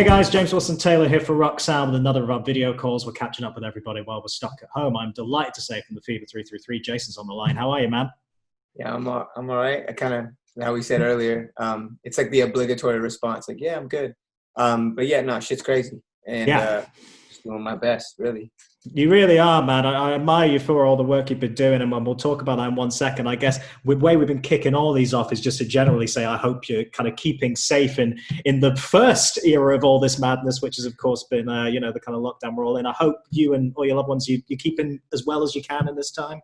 Hey guys, James Wilson Taylor here for Rock Sound with another of our video calls. We're catching up with everybody while we're stuck at home. I'm delighted to say from the Fever 333, Jason's on the line. How are you, man? Yeah, I'm all right. I kind of, how we said earlier, it's like the obligatory response, like, yeah, I'm good. But yeah, no, shit's crazy. And just doing my best, really. You really are, man. I admire you for all the work you've been doing, and we'll talk about that in 1 second. I guess the way we've been kicking all these off is just to generally say I hope you're kind of keeping safe in the first era of all this madness, which has, of course, been, the kind of lockdown we're all in. I hope you and all your loved ones, you're keeping as well as you can in this time.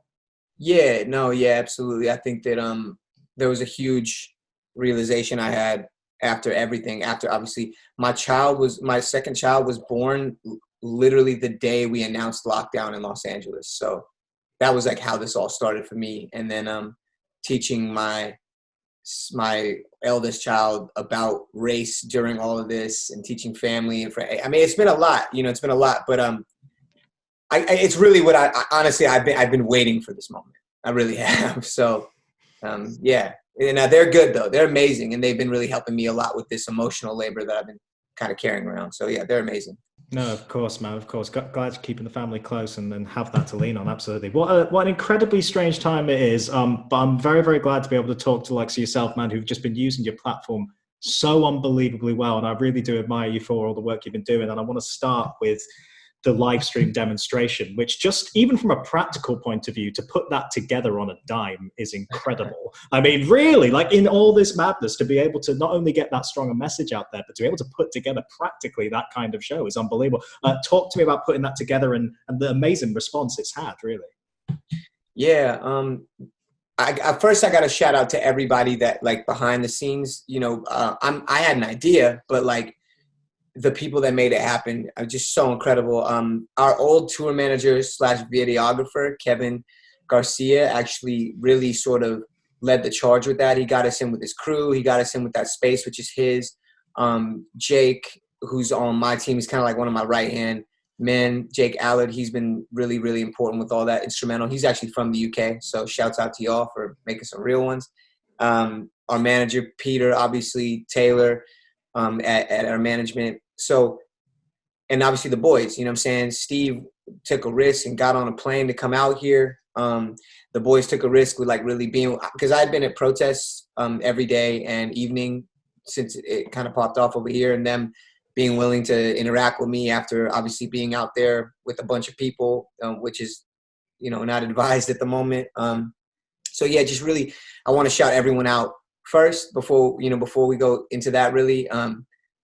Yeah, no, yeah, absolutely. I think that there was a huge realization I had after everything. After, obviously, my second child was born literally the day we announced lockdown in Los Angeles. So that was like how this all started for me. And then teaching my eldest child about race during all of this, and teaching family and friends. I mean, it's been a lot, it's been a lot, but it's really what honestly, I've been waiting for this moment. I really have. So yeah. And they're good though. They're amazing. And they've been really helping me a lot with this emotional labor that I've been kind of carrying around. So yeah, they're amazing. No, of course, man. Of course. Glad you're keeping the family close and have that to lean on. Absolutely. What an incredibly strange time it is. But I'm very, very glad to be able to talk to like yourself, man, who've just been using your platform so unbelievably well. And I really do admire you for all the work you've been doing. And I want to start with the live stream demonstration, which just even from a practical point of view, to put that together on a dime is incredible. I mean, really, like in all this madness, to be able to not only get that strong a message out there, but to be able to put together practically that kind of show is unbelievable. Talk to me about putting that together and the amazing response it's had, really. Yeah. First, I got to shout out to everybody that like behind the scenes, I had an idea, but like, the people that made it happen are just so incredible. Our old tour manager / videographer, Kevin Garcia, actually really sort of led the charge with that. He got us in with his crew. He got us in with that space, which is his. Jake, who's on my team, he's kind of like one of my right-hand men. Jake Allard, he's been really, really important with all that, instrumental. He's actually from the UK, so shouts out to y'all for making some real ones. Our manager, Peter, obviously, Taylor, at our management. So, and obviously the boys, what I'm saying? Steve took a risk and got on a plane to come out here. The boys took a risk with like really being, because I'd been at protests every day and evening since it kind of popped off over here, and them being willing to interact with me after obviously being out there with a bunch of people, which is, not advised at the moment. So yeah, just really, I want to shout everyone out first before we go into that really.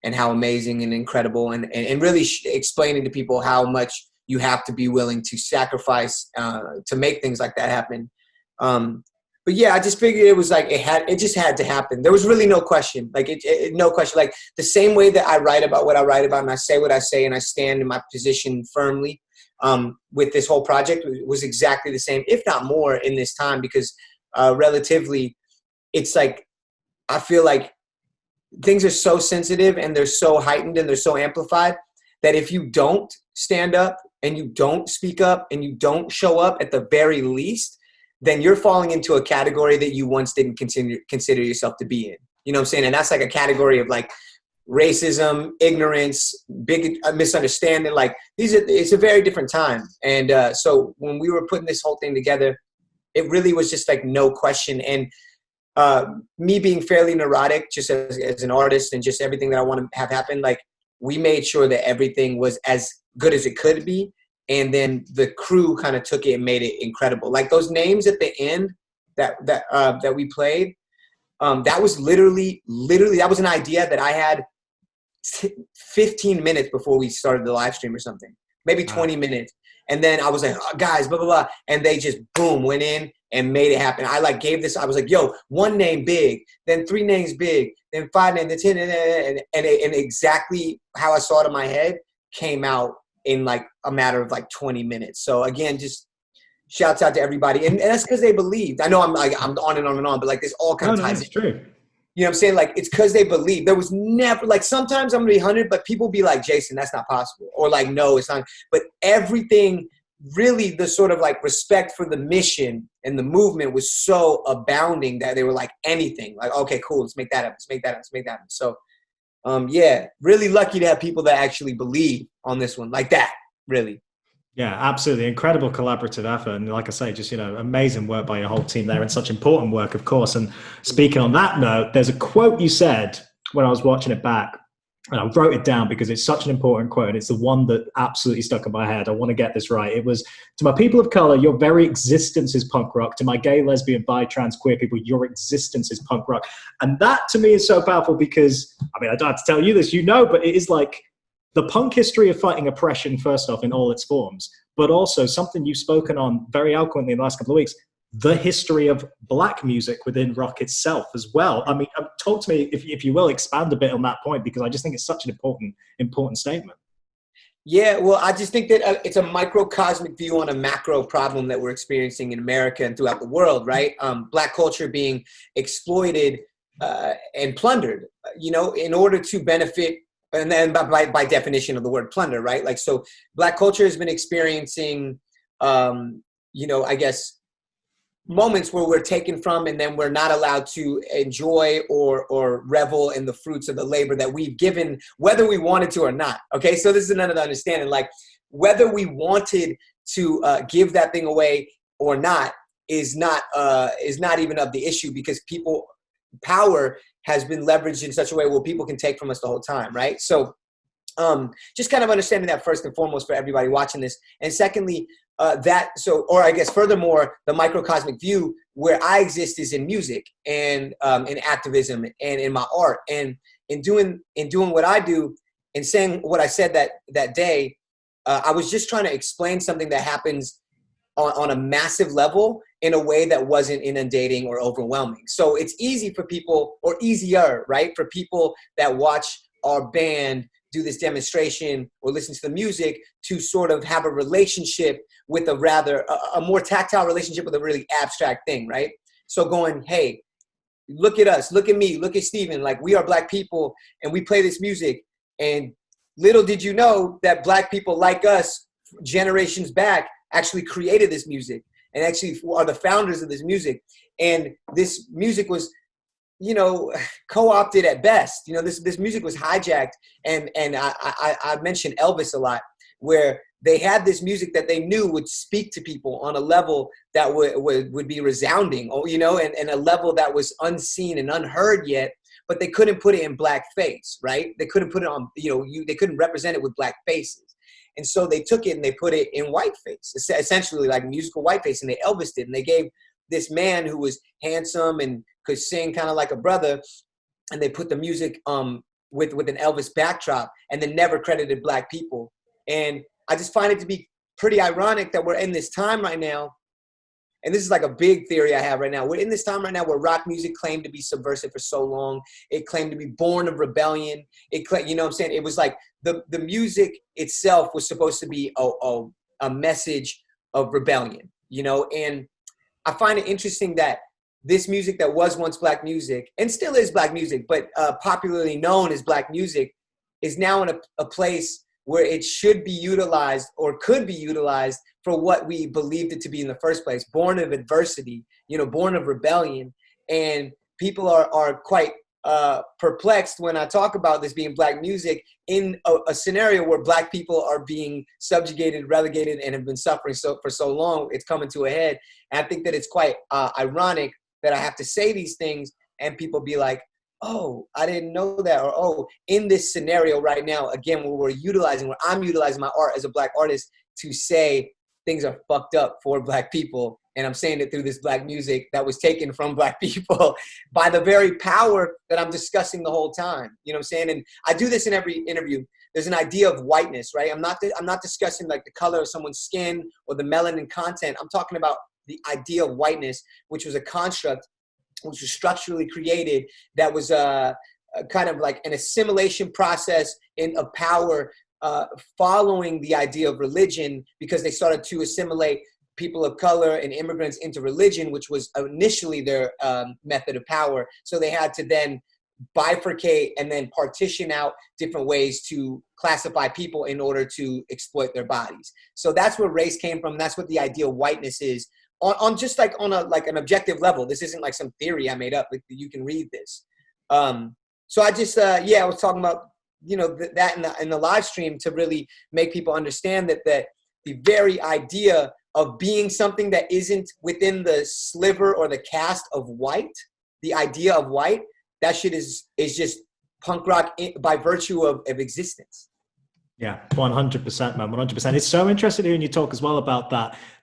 And how amazing and incredible, and really explaining to people how much you have to be willing to sacrifice to make things like that happen. But yeah, I just figured it was like it just had to happen. There was really no question, like no question. Like the same way that I write about what I write about, and I say what I say, and I stand in my position firmly with this whole project was exactly the same, if not more, in this time, because relatively, it's like I feel like things are so sensitive and they're so heightened and they're so amplified that if you don't stand up and you don't speak up and you don't show up at the very least, then you're falling into a category that you once didn't consider yourself to be in. You know what I'm saying? And that's like a category of like racism, ignorance, big misunderstanding. Like it's a very different time. And so when we were putting this whole thing together, it really was just like no question. And me being fairly neurotic just as an artist and just everything that I want to have happen, like we made sure that everything was as good as it could be. And then the crew kind of took it and made it incredible. Like those names at the end that we played, that was literally, that was an idea that I had 15 minutes before we started the live stream or something, maybe 20 minutes. And then I was like, oh, guys, blah, blah, blah. And they just, boom, went in and made it happen. I like gave this, I was like, yo, 1 name big, then 3 names big, then 5 names, then 10, and exactly how I saw it in my head came out in like a matter of like 20 minutes. So again, just shouts out to everybody. And that's because they believed. I know I'm on and on and on, but like this all kind of ties in. It's true. You know what I'm saying? Like, it's because they believe. There was never, like, sometimes I'm going to be 100, but people be like, Jason, that's not possible. Or like, no, it's not. But everything, really, the sort of like respect for the mission and the movement was so abounding that they were like anything. Like, okay, cool, let's make that up. Let's make that up. Let's make that up. So Yeah, really lucky to have people that actually believe on this one like that, really. Yeah, absolutely. Incredible collaborative effort. And like I say, just, amazing work by your whole team there and such important work, of course. And speaking on that note, there's a quote you said when I was watching it back, and I wrote it down because it's such an important quote. And it's the one that absolutely stuck in my head. I want to get this right. It was, to my people of color, your very existence is punk rock. To my gay, lesbian, bi, trans, queer people, your existence is punk rock. And that to me is so powerful because, I mean, I don't have to tell you this, but it is like, the punk history of fighting oppression, first off, in all its forms, but also something you've spoken on very eloquently in the last couple of weeks, the history of Black music within rock itself as well. I mean, talk to me, if you will, expand a bit on that point, because I just think it's such an important statement. Yeah, well, I just think that it's a microcosmic view on a macro problem that we're experiencing in America and throughout the world, right? Black culture being exploited and plundered, in order to benefit. And then by definition of the word plunder, right? Like, so Black culture has been experiencing, I guess, moments where we're taken from and then we're not allowed to enjoy or revel in the fruits of the labor that we've given, whether we wanted to or not. Okay, so this is another understanding. Like, whether we wanted to give that thing away or not is not even of the issue, because power has been leveraged in such a way where people can take from us the whole time, right? So just kind of understanding that first and foremost for everybody watching this. And secondly, furthermore, the microcosmic view where I exist is in music and in activism and in my art. And in doing what I do and saying what I said that day, I was just trying to explain something that happens on a massive level in a way that wasn't inundating or overwhelming. So it's easy for people, or easier, right, for people that watch our band do this demonstration or listen to the music to sort of have a relationship with a more tactile relationship with a really abstract thing, right? So going, hey, look at us, look at me, look at Steven, like, we are Black people and we play this music. And little did you know that Black people like us generations back actually created this music and actually are the founders of this music. And this music was, co-opted at best. This music was hijacked. And I mentioned Elvis a lot, where they had this music that they knew would speak to people on a level that would be resounding, and a level that was unseen and unheard yet, but they couldn't put it in blackface, right? They couldn't put it on, they couldn't represent it with black faces. And so they took it and they put it in whiteface, essentially like musical whiteface, and they Elvised it. And they gave this man who was handsome and could sing kind of like a brother, and they put the music with an Elvis backdrop, and then never credited Black people. And I just find it to be pretty ironic that we're in this time right now. And this is like a big theory I have right now. We're in this time right now where rock music claimed to be subversive for so long. It claimed to be born of rebellion. It was like the music itself was supposed to be a message of rebellion, and I find it interesting that this music that was once Black music and still is Black music, but popularly known as Black music, is now in a place where it should be utilized or could be utilized for what we believed it to be in the first place, born of adversity, born of rebellion. And people are quite perplexed when I talk about this being Black music in a scenario where Black people are being subjugated, relegated, and have been suffering for so long. It's coming to a head. And I think that it's quite ironic that I have to say these things and people be like, oh, I didn't know that. Or, oh, in this scenario right now, again, where I'm utilizing my art as a Black artist to say things are fucked up for Black people. And I'm saying it through this Black music that was taken from Black people by the very power that I'm discussing the whole time. You know what I'm saying? And I do this in every interview. There's an idea of whiteness, right? I'm not discussing like the color of someone's skin or the melanin content. I'm talking about the idea of whiteness, which was a construct, which was structurally created, that was a kind of like an assimilation process of power following the idea of religion, because they started to assimilate people of color and immigrants into religion, which was initially their method of power. So they had to then bifurcate and then partition out different ways to classify people in order to exploit their bodies. So that's where race came from. That's what the idea of whiteness is on just like on an objective level. This isn't like some theory I made up. Like, you can read this. So I just, I was talking about, that in the live stream to really make people understand that the very idea of being something that isn't within the sliver or the cast of white, the idea of white, that shit is just punk rock by virtue of existence. Yeah, 100%, man, 100%. It's so interesting hearing you talk as well about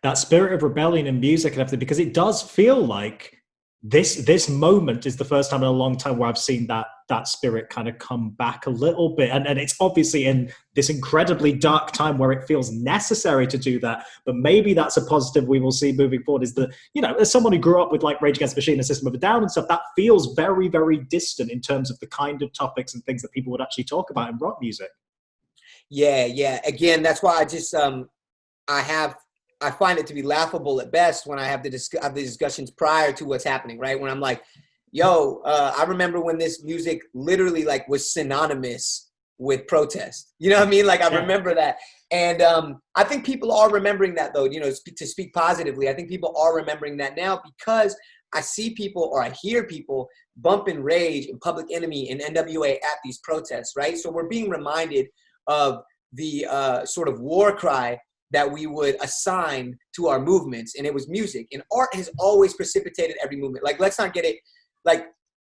that spirit of rebellion in music and everything, because it does feel like this moment is the first time in a long time where I've seen that spirit kind of come back a little bit. And it's obviously in this incredibly dark time where it feels necessary to do that. But maybe that's a positive we will see moving forward, is that, as someone who grew up with like Rage Against the Machine and System of a Down and stuff, that feels very, very distant in terms of the kind of topics and things that people would actually talk about in rock music. Yeah. Again, that's why I just, I find it to be laughable at best when I have the discussions prior to what's happening, right? When I'm like, yo, I remember when this music literally like was synonymous with protest. You know what I mean? Like I remember that. And I think people are remembering that though, to speak positively. I think people are remembering that now because I see people or I hear people bumping Rage and Public Enemy and NWA at these protests, right? So we're being reminded of the sort of war cry that we would assign to our movements, and it was music. And art has always precipitated every movement. Like, let's not get it like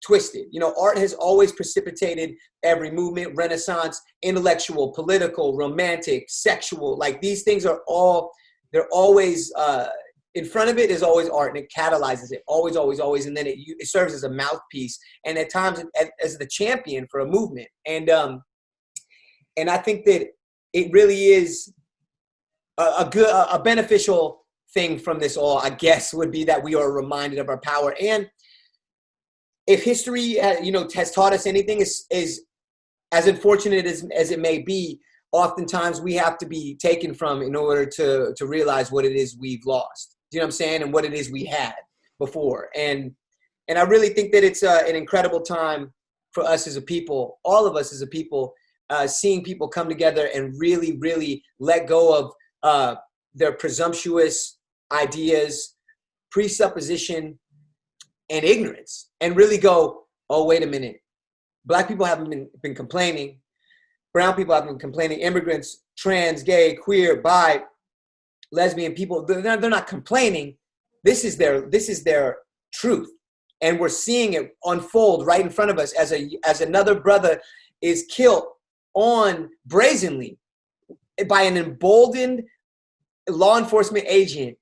twisted. Art has always precipitated every movement: Renaissance, intellectual, political, romantic, sexual. Like these things are they're always in front of it is always art, and it catalyzes it always, and then it serves as a mouthpiece, and at times as the champion for a movement. And I think that it really is a beneficial thing from this all, I guess, would be that we are reminded of our power. And if history, has taught us anything, is as unfortunate as it may be, oftentimes we have to be taken from in order to realize what it is we've lost. Do you know what I'm saying? And what it is we had before. And I really think that it's an incredible time for us as a people, all of us as a people, seeing people come together and really, really let go of their presumptuous ideas, presupposition, and ignorance, and really go, oh, wait a minute. Black people haven't been complaining. Brown people haven't been complaining. Immigrants, trans, gay, queer, bi, lesbian people, they're not complaining. This is their truth. And we're seeing it unfold right in front of us as another brother is killed on brazenly by an emboldened law enforcement agent,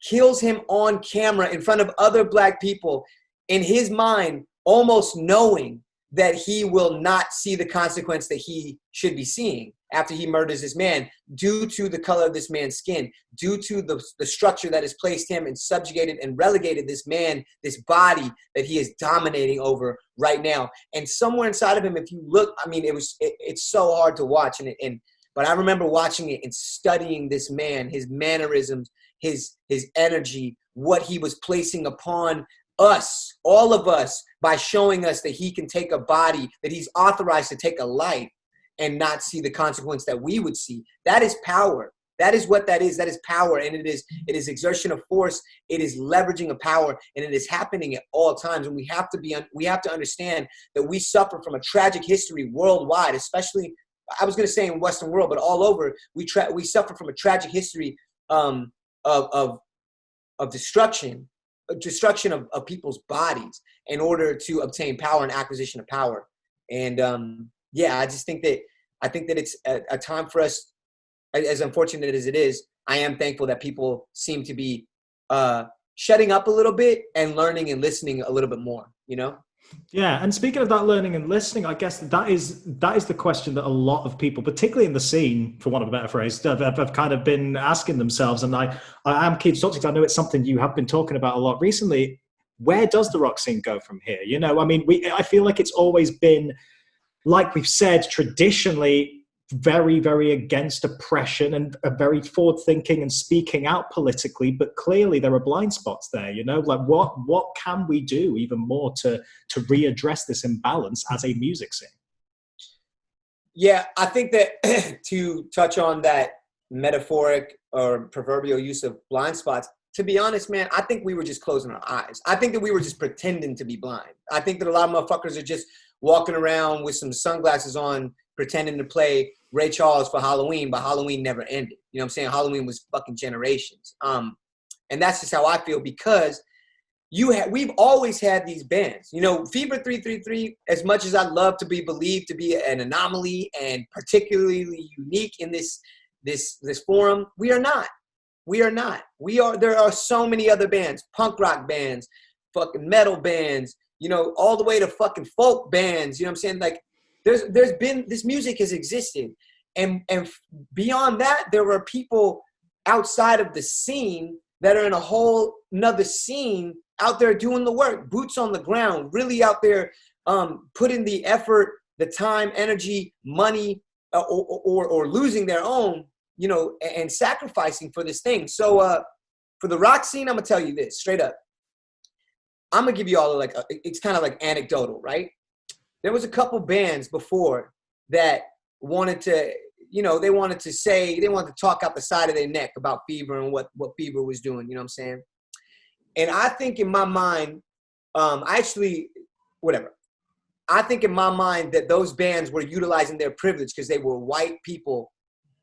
kills him on camera in front of other Black people, in his mind, almost knowing that he will not see the consequence that he should be seeing after he murders this man, due to the color of this man's skin, due to the structure that has placed him and subjugated and relegated this man, this body that he is dominating over right now. And somewhere inside of him, if you look, I mean, it's so hard to watch. But I remember watching it and studying this man, his mannerisms, his energy, what he was placing upon us, all of us, by showing us that he can take a body, that he's authorized to take a life and not see the consequence that we would see. That is power. That is what that is. That is power. And it is exertion of force. It is leveraging of power. And it is happening at all times. And we have to understand that we suffer from a tragic history worldwide, especially, I was going to say in Western world, but all over, we suffer from a tragic history of destruction of people's bodies in order to obtain power and acquisition of power. And I just think that it's a time for us, as unfortunate as it is. I am thankful that people seem to be shutting up a little bit and learning and listening a little bit more, Yeah, and speaking of that learning and listening, I guess that is the question that a lot of people, particularly in the scene, for want of a better phrase, have kind of been asking themselves. And I am keen to talk to you, because I know it's something you have been talking about a lot recently. Where does the rock scene go from here? I feel like it's always been, like we've said, traditionally very, very against oppression and very forward thinking and speaking out politically, but clearly there are blind spots there, like what can we do even more to readdress this imbalance as a music scene? Yeah, I think that to touch on that metaphoric or proverbial use of blind spots, to be honest, man, I think we were just closing our eyes. I think that we were just pretending to be blind. I think that a lot of motherfuckers are just walking around with some sunglasses on, pretending to play Ray Charles for Halloween, but Halloween never ended. You know what I'm saying? Halloween was fucking generations. And that's just how I feel, because we've always had these bands. You know, Fever 333, as much as I love to be believed to be an anomaly and particularly unique in this forum, we are not. We are not. There are so many other bands, punk rock bands, fucking metal bands, you know, all the way to fucking folk bands. You know what I'm saying? Like, there's been, this music has existed. And beyond that, there were people outside of the scene that are in a whole nother scene out there doing the work, boots on the ground, really out there, putting the effort, the time, energy, money, or losing their own, you know, and sacrificing for this thing. So for the rock scene, I'm gonna tell you this straight up. I'm gonna give you all like, it's kind of like anecdotal, right? There was a couple bands before that wanted to, you know, they wanted to talk out the side of their neck about Fever and what Fever was doing, you know what I'm saying? And I think in my mind, I think in my mind that those bands were utilizing their privilege because they were white people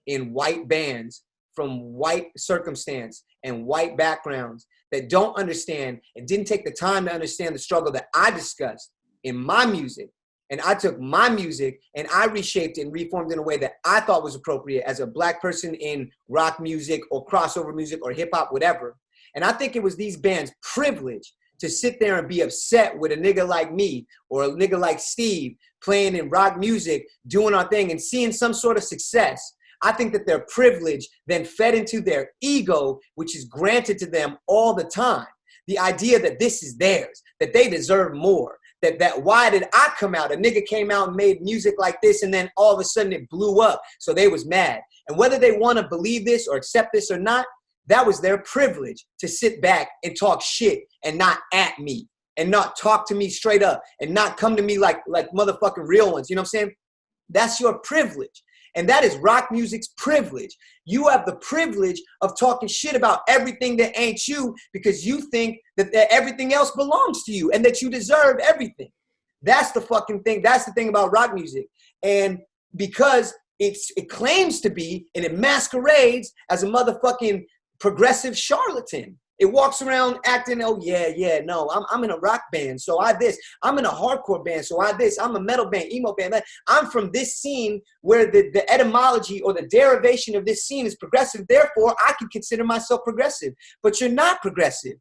in white bands from white circumstance and white backgrounds that don't understand and didn't take the time to understand the struggle that I discussed in my music. And I took my music and I reshaped it and reformed it in a way that I thought was appropriate as a black person in rock music or crossover music or hip hop, whatever. And I think it was these bands' privilege to sit there and be upset with a nigga like me or a nigga like Steve playing in rock music, doing our thing and seeing some sort of success. I think that their privilege then fed into their ego, which is granted to them all the time. The idea that this is theirs, that they deserve more. That why did I come out? A nigga came out and made music like this and then all of a sudden it blew up. So they was mad. And whether they want to believe this or accept this or not, that was their privilege to sit back and talk shit and not at me and not talk to me straight up and not come to me like motherfucking real ones. You know what I'm saying? That's your privilege. And that is rock music's privilege. You have the privilege of talking shit about everything that ain't you because you think that everything else belongs to you and that you deserve everything. That's the fucking thing. That's the thing about rock music. And because it claims to be and it masquerades as a motherfucking progressive charlatan. It walks around acting, oh yeah, no, I'm in a rock band, so I this. I'm in a hardcore band, so I this. I'm a metal band, emo band. I'm from this scene where the etymology or the derivation of this scene is progressive. Therefore, I can consider myself progressive. But you're not progressive.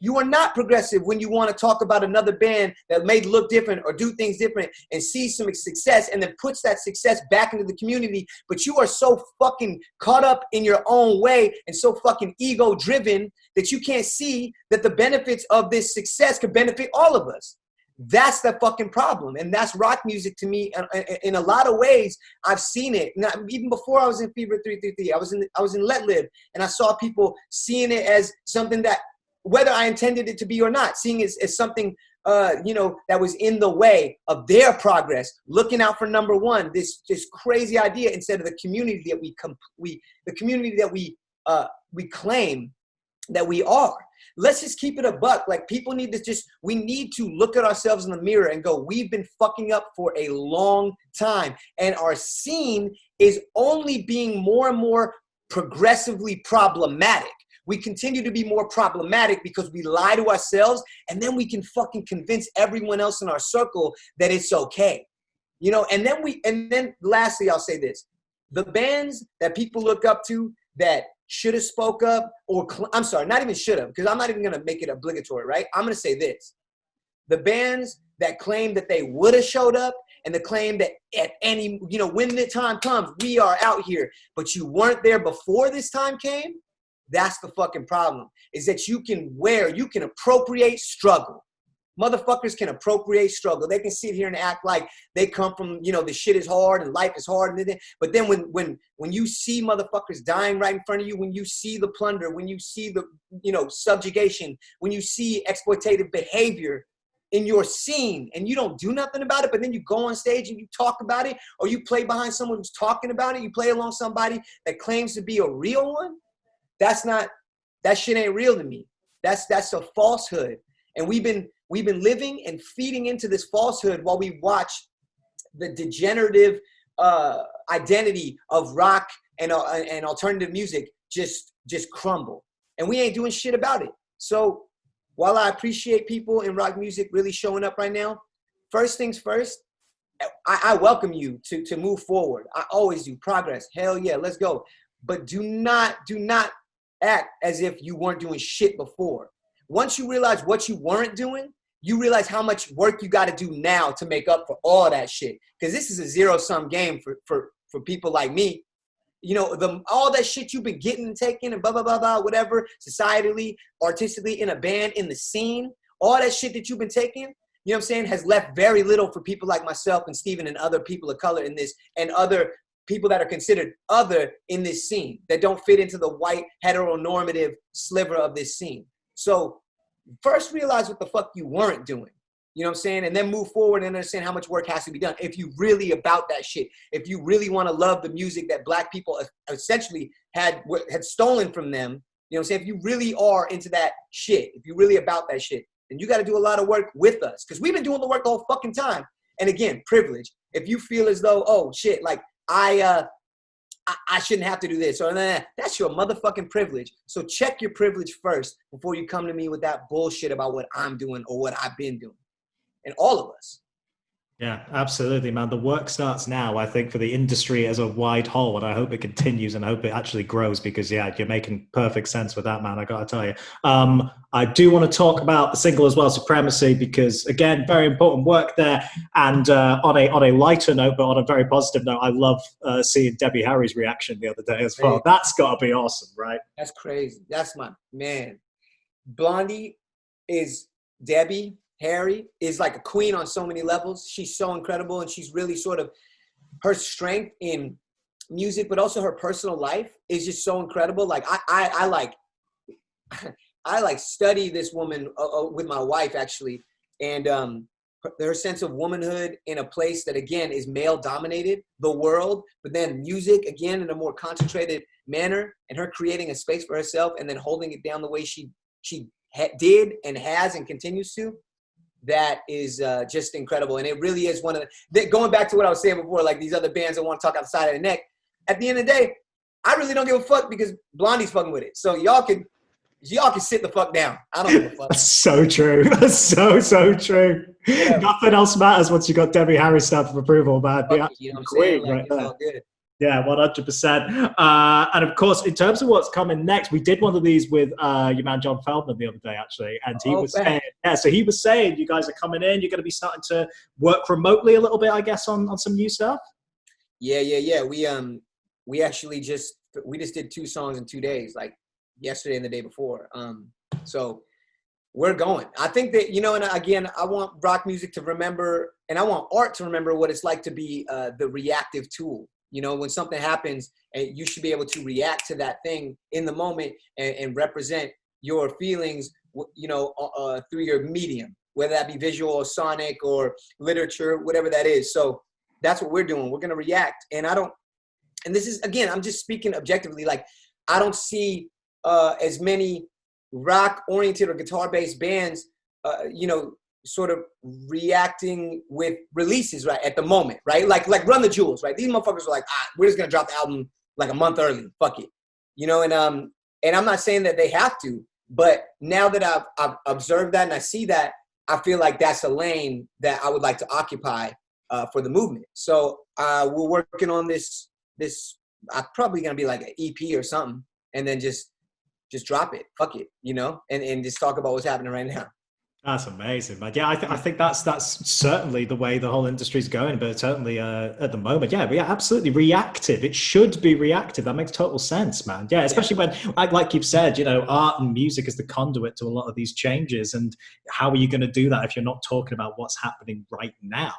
You are not progressive when you want to talk about another band that may look different or do things different and see some success and then puts that success back into the community. But you are so fucking caught up in your own way and so fucking ego driven that you can't see that the benefits of this success could benefit all of us. That's the fucking problem. And that's rock music to me. In a lot of ways, I've seen it. Now, even before I was in Fever 333, I was in Let Live, and I saw people seeing it as something that, whether I intended it to be or not, seeing it as something, that was in the way of their progress, looking out for number one, this crazy idea instead of the community that we claim that we are. Let's just keep it a buck. Like, people need to we need to look at ourselves in the mirror and go, we've been fucking up for a long time. And our scene is only being more and more progressively problematic. We continue to be more problematic because we lie to ourselves, and then we can fucking convince everyone else in our circle that it's okay. You know, and then lastly, I'll say this. The bands that people look up to that should have spoke up, or I'm sorry, not even should have, because I'm not even going to make it obligatory, right? I'm going to say this. The bands that claim that they would have showed up and the claim that at any, when the time comes, we are out here, but you weren't there before this time came. That's the fucking problem, is that you can appropriate struggle. Motherfuckers can appropriate struggle. They can sit here and act like they come from, the shit is hard and life is hard. But then when you see motherfuckers dying right in front of you, when you see the plunder, when you see the, subjugation, when you see exploitative behavior in your scene and you don't do nothing about it, but then you go on stage and you talk about it, or you play behind someone who's talking about it, you play along somebody that claims to be a real one, that shit ain't real to me. That's a falsehood. And we've been living and feeding into this falsehood while we watch the degenerative identity of rock and alternative music just crumble. And we ain't doing shit about it. So while I appreciate people in rock music really showing up right now, first things first, I welcome you to move forward. I always do. Progress. Hell yeah, let's go. But do not act as if you weren't doing shit before. Once you realize what you weren't doing, you realize how much work you got to do now to make up for all that shit. Because this is a zero-sum game for people like me. You know, all that shit you've been getting and taking and blah, blah, blah, blah, whatever, societally, artistically, in a band, in the scene, all that shit that you've been taking, you know what I'm saying, has left very little for people like myself and Steven and other people of color in this, and other people that are considered other in this scene that don't fit into the white heteronormative sliver of this scene. So first realize what the fuck you weren't doing, you know what I'm saying? And then move forward and understand how much work has to be done. If you really about that shit, if you really want to love the music that black people essentially had stolen from them, you know what I'm saying? If you really are into that shit, if you really about that shit, then you got to do a lot of work with us, because we've been doing the work the whole fucking time. And again, privilege. If you feel as though, oh shit, like I shouldn't have to do this, or that's your motherfucking privilege. So check your privilege first before you come to me with that bullshit about what I'm doing or what I've been doing. And all of us. Yeah, absolutely, man. The work starts now, I think, for the industry as a wide whole, and I hope it continues and I hope it actually grows, because, yeah, you're making perfect sense with that, man. I got to tell you. I do want to talk about the single as well, Supremacy, because, again, very important work there. And on a lighter note, but on a very positive note, I love seeing Debbie Harry's reaction the other day as well. That's got to be awesome, right? That's crazy. That's my man. Blondie is Debbie. Harry is like a queen on so many levels. She's so incredible, and she's really sort of, her strength in music, but also her personal life is just so incredible. Like I like study this woman with my wife, actually, and her sense of womanhood in a place that, again, is male dominated, the world, but then music, again, in a more concentrated manner, and her creating a space for herself and then holding it down the way she did and has and continues to. That is just incredible. And it really is one of the, going back to what I was saying before, like these other bands that want to talk outside of the neck, at the end of the day, I really don't give a fuck, because Blondie's fucking with it. So y'all can sit the fuck down. I don't give a fuck. That's so true. That's so true. Yeah. Nothing else matters once you got Debbie Harry's stamp of approval, man. Yeah, you know what I'm saying? Like, right it's there. all good. Yeah, 100%. And of course, in terms of what's coming next, we did one of these with your man John Feldman the other day, actually, and he was saying, so he was saying, you guys are coming in, you're going to be starting to work remotely a little bit, I guess, on some new stuff. Yeah. We actually just did 2 songs in 2 days, like yesterday and the day before. So we're going. I think that, you know, and again, I want rock music to remember, and I want art to remember what it's like to be the reactive tool. You know, when something happens, and you should be able to react to that thing in the moment and represent your feelings, you know, through your medium, whether that be visual or sonic or literature, whatever that is. So that's what we're doing. We're going to react. And and this is, again, I'm just speaking objectively, like I don't see as many rock-oriented or guitar-based bands, you know, sort of reacting with releases right at the moment, right? Like Run the Jewels, right? These motherfuckers were like, we're just gonna drop the album like a month early, fuck it, you know. And I'm not saying that they have to, but now that I've observed that and I see that, I feel like that's a lane that I would like to occupy for the movement. So we're working on this. I'm probably gonna be like an EP or something, and then just drop it, fuck it, you know, and just talk about what's happening right now. That's amazing, man. Yeah, I think that's certainly the way the whole industry's going, but certainly at the moment, yeah, absolutely reactive. It should be reactive. That makes total sense, man. Yeah, especially when, like you've said, you know, art and music is the conduit to a lot of these changes. And how are you going to do that if you're not talking about what's happening right now?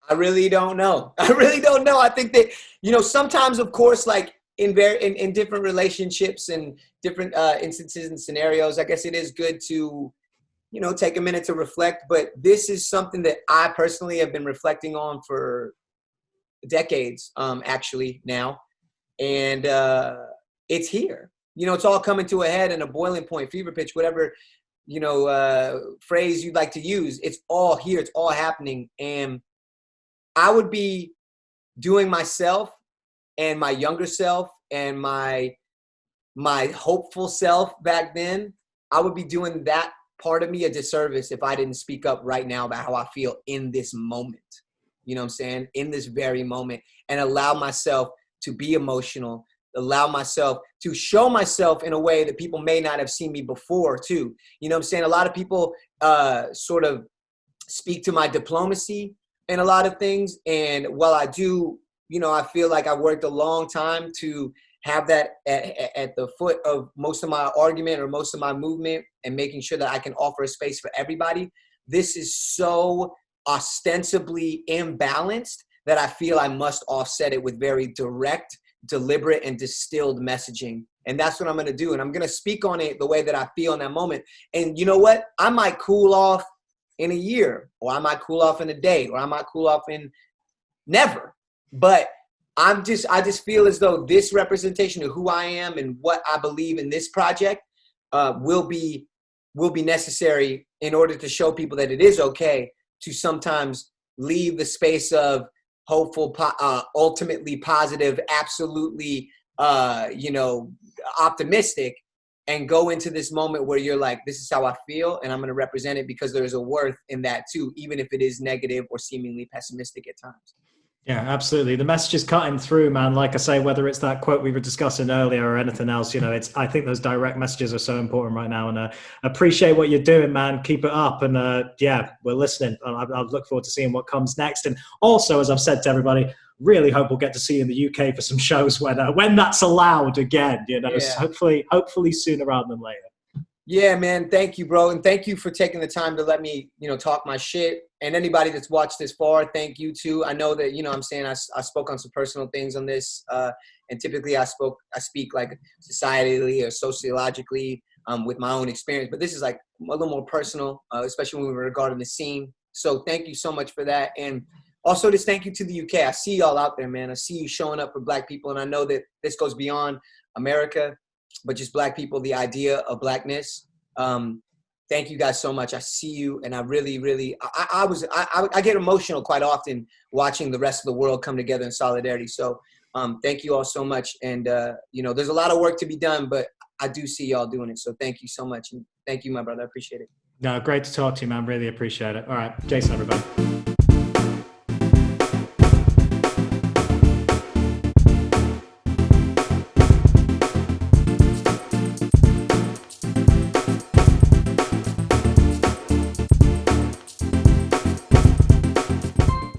I really don't know. I think that, you know, sometimes, of course, like in different relationships and different instances and scenarios, I guess it is good to, you know, take a minute to reflect. But this is something that I personally have been reflecting on for decades, actually now. And it's here. You know, it's all coming to a head and a boiling point, fever pitch, whatever phrase you'd like to use, it's all here. It's all happening. And I would be doing myself and my younger self and my hopeful self back then, I would be doing that part of me a disservice if I didn't speak up right now about how I feel in this moment. You know what I'm saying? In this very moment, and allow myself to be emotional, allow myself to show myself in a way that people may not have seen me before too. You know what I'm saying? A lot of people sort of speak to my diplomacy in a lot of things. And while I do, I feel like I worked a long time to have that at the foot of most of my argument or most of my movement, and making sure that I can offer a space for everybody. This is so ostensibly imbalanced that I feel I must offset it with very direct, deliberate, and distilled messaging. And that's what I'm going to do. And I'm going to speak on it the way that I feel in that moment. And you know what? I might cool off in a year, or I might cool off in a day, or I might cool off in never. But I just feel as though this representation of who I am and what I believe in this project will be necessary in order to show people that it is okay to sometimes leave the space of hopeful, ultimately positive, absolutely, optimistic, and go into this moment where you're like, this is how I feel, and I'm going to represent it because there's a worth in that too, even if it is negative or seemingly pessimistic at times. Yeah, absolutely. The message is cutting through, man. Like I say, whether it's that quote we were discussing earlier or anything else, I think those direct messages are so important right now. And appreciate what you're doing, man. Keep it up. And we're listening. I look forward to seeing what comes next. And also, as I've said to everybody, really hope we'll get to see you in the UK for some shows when that's allowed again. So hopefully sooner rather than later. Yeah, man. Thank you, bro. And thank you for taking the time to let me, talk my shit. And anybody that's watched this far, thank you too. I know that, I'm saying I spoke on some personal things on this. And typically I speak like societally or sociologically with my own experience. But this is like a little more personal, especially when we're regarding the scene. So thank you so much for that. And also just thank you to the UK. I see y'all out there, man. I see you showing up for Black people. And I know that this goes beyond America, but just Black people, the idea of Blackness. Thank you guys so much. I see you, and I really, really, I get emotional quite often watching the rest of the world come together in solidarity. So thank you all so much. And, there's a lot of work to be done, but I do see y'all doing it. So thank you so much. And thank you, my brother. I appreciate it. No, great to talk to you, man. Really appreciate it. All right, Jason, everybody.